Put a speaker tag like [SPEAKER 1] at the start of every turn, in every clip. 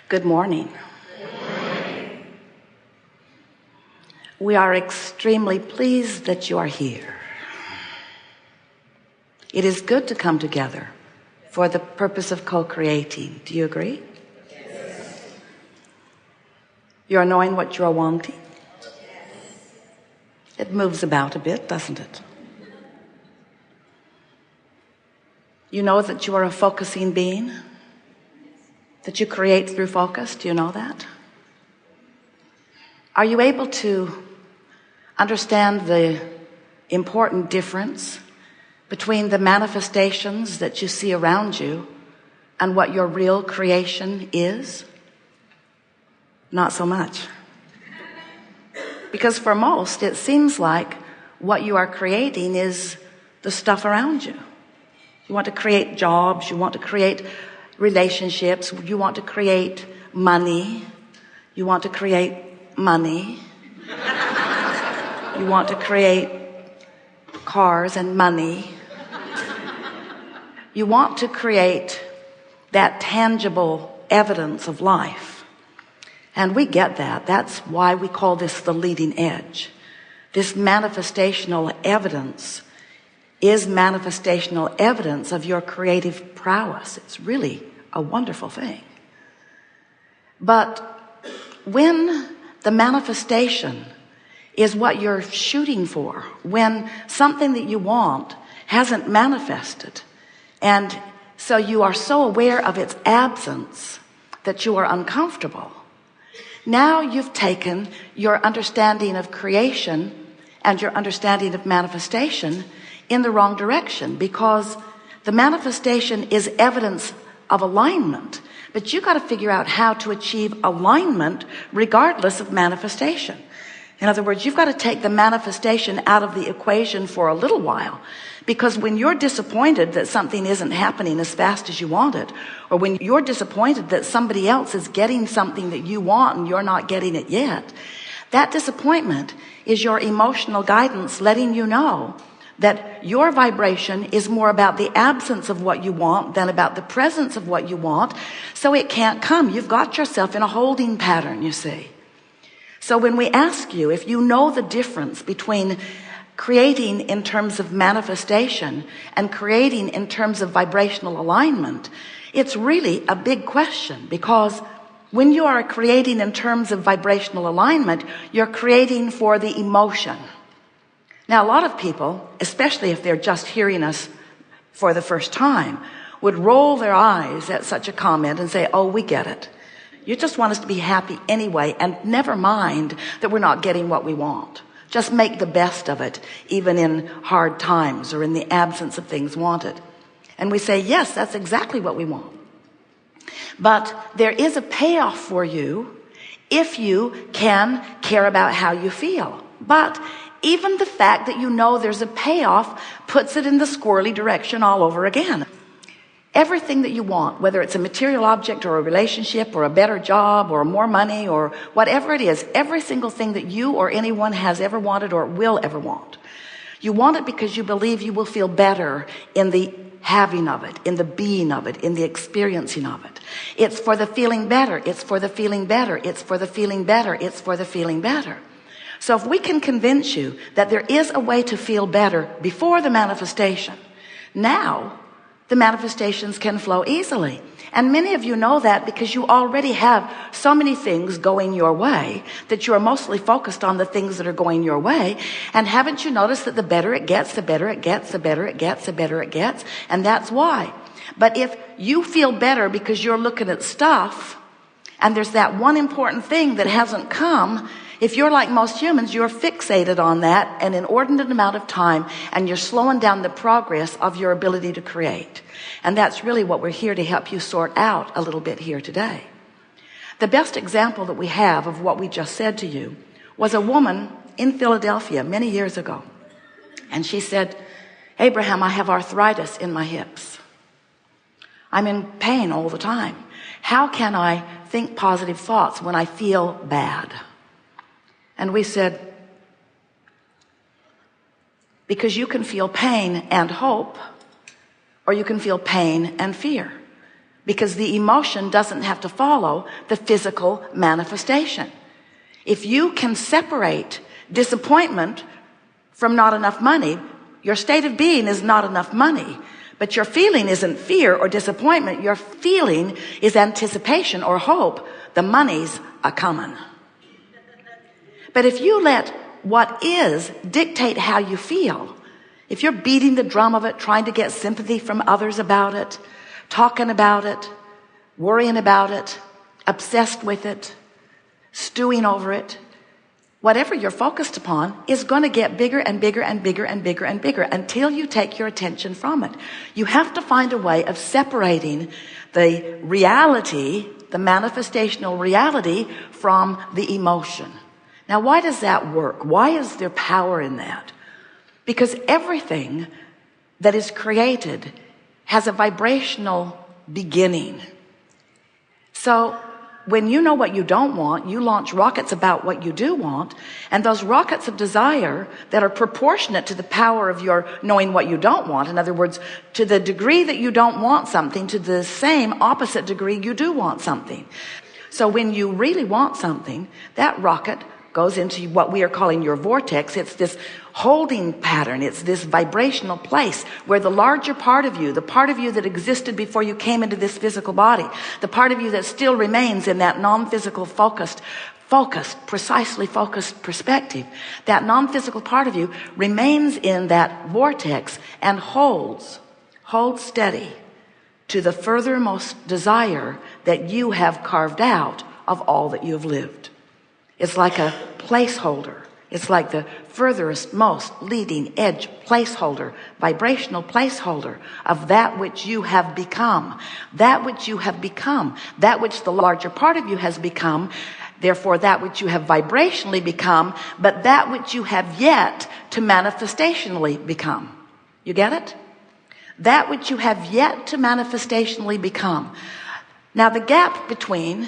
[SPEAKER 1] Good morning. We are extremely pleased that you are here. It is good to come together for the purpose of co-creating. Do you agree? Yes. You're knowing what you're wanting? It moves about a bit, doesn't it? You know that you are a focusing being, that you create through focus. Do you know that? Are you able to understand the important difference between the manifestations that you see around you and what your real creation is? Not so much. Because for most, it seems like what you are creating is the stuff around you. You want to create jobs, you want to create relationships, you want to create money, you want to create money, you want to create cars and money. You want to create that tangible evidence of life. And we get that. That's why we call this the leading edge. This manifestational evidence is manifestational evidence of your creative prowess. It's really a wonderful thing. But when the manifestation is what you're shooting for, when something that you want hasn't manifested, and so you are so aware of its absence that you are uncomfortable, now you've taken your understanding of creation and your understanding of manifestation in the wrong direction, because the manifestation is evidence of alignment, but you got to figure out how to achieve alignment regardless of manifestation. In other words, you've got to take the manifestation out of the equation for a little while, because when you're disappointed that something isn't happening as fast as you want it, or when you're disappointed that somebody else is getting something that you want and you're not getting it yet, that disappointment is your emotional guidance letting you know that your vibration is more about the absence of what you want than about the presence of what you want, so it can't come. You've got yourself in a holding pattern, you see. So when we ask you if you know the difference between creating in terms of manifestation and creating in terms of vibrational alignment, it's really a big question, because when you are creating in terms of vibrational alignment, you're creating for the emotion. Now, a lot of people, especially if they're just hearing us for the first time, would roll their eyes at such a comment and say, oh, we get it. You just want us to be happy anyway, and never mind that we're not getting what we want. Just make the best of it, even in hard times or in the absence of things wanted. And we say, yes, that's exactly what we want. But there is a payoff for you if you can care about how you feel. But even the fact that you know there's a payoff puts it in the squirrely direction all over again. Everything that you want, whether it's a material object or a relationship or a better job or more money or whatever it is, every single thing that you or anyone has ever wanted or will ever want, you want it because you believe you will feel better in the having of it, in the being of it, in the experiencing of it. It's for the feeling better. It's for the feeling better. It's for the feeling better. It's for the feeling better. So if we can convince you that there is a way to feel better before the manifestation, now the manifestations can flow easily. And many of you know that because you already have so many things going your way that you are mostly focused on the things that are going your way. And haven't you noticed that the better it gets, the better it gets, the better it gets, the better it gets? And that's why. But if you feel better because you're looking at stuff and there's that one important thing that hasn't come, if you're like most humans, you're fixated on that an inordinate amount of time, and you're slowing down the progress of your ability to create. And that's really what we're here to help you sort out a little bit here today. The best example that we have of what we just said to you was a woman in Philadelphia many years ago. And she said, Abraham, I have arthritis in my hips. I'm in pain all the time. How can I think positive thoughts when I feel bad? And we said, because you can feel pain and hope, or you can feel pain and fear. because the emotion doesn't have to follow the physical manifestation. If you can separate disappointment from not enough money, your state of being is not enough money, but your feeling isn't fear or disappointment. Your feeling is anticipation or hope. The money's a coming. But if you let what is dictate how you feel, if you're beating the drum of it, trying to get sympathy from others about it, talking about it, worrying about it, obsessed with it, stewing over it, whatever you're focused upon is going to get bigger and bigger and bigger and bigger and bigger until you take your attention from it. You have to find a way of separating the reality, the manifestational reality, from the emotion. Now, why does that work? Why is there power in that? Because everything that is created has a vibrational beginning. So when you know what you don't want, you launch rockets about what you do want, and those rockets of desire that are proportionate to the power of your knowing what you don't want, in other words, to the degree that you don't want something, to the same opposite degree you do want something. So when you really want something, that rocket goes into what we are calling your vortex. It's this holding pattern. It's this vibrational place where the larger part of you, the part of you that existed before you came into this physical body, the part of you that still remains in that non-physical precisely focused perspective, that non-physical part of you remains in that vortex and holds steady to the furthermost desire that you have carved out of all that you have lived. It's like a placeholder. It's like the furthest, most leading edge placeholder, vibrational placeholder of that which you have become, that which you have become, that which the larger part of you has become, therefore that which you have vibrationally become, but that which you have yet to manifestationally become. You get it? That which you have yet to manifestationally become. Now the gap between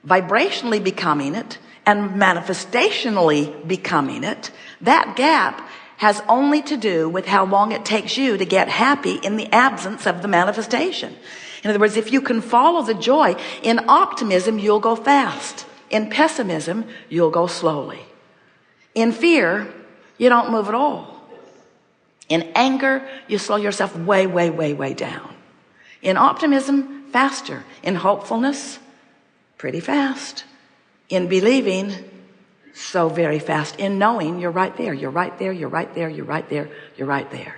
[SPEAKER 1] vibrationally becoming it and manifestationally becoming it, that gap has only to do with how long it takes you to get happy in the absence of the manifestation. In other words, if you can follow the joy, in optimism, you'll go fast. In pessimism, you'll go slowly. In fear, you don't move at all. In anger, you slow yourself way, way, way, way down. In optimism, faster. In hopefulness, pretty fast. In believing, so very fast. In knowing, you're right there, you're right there, you're right there, you're right there, you're right there.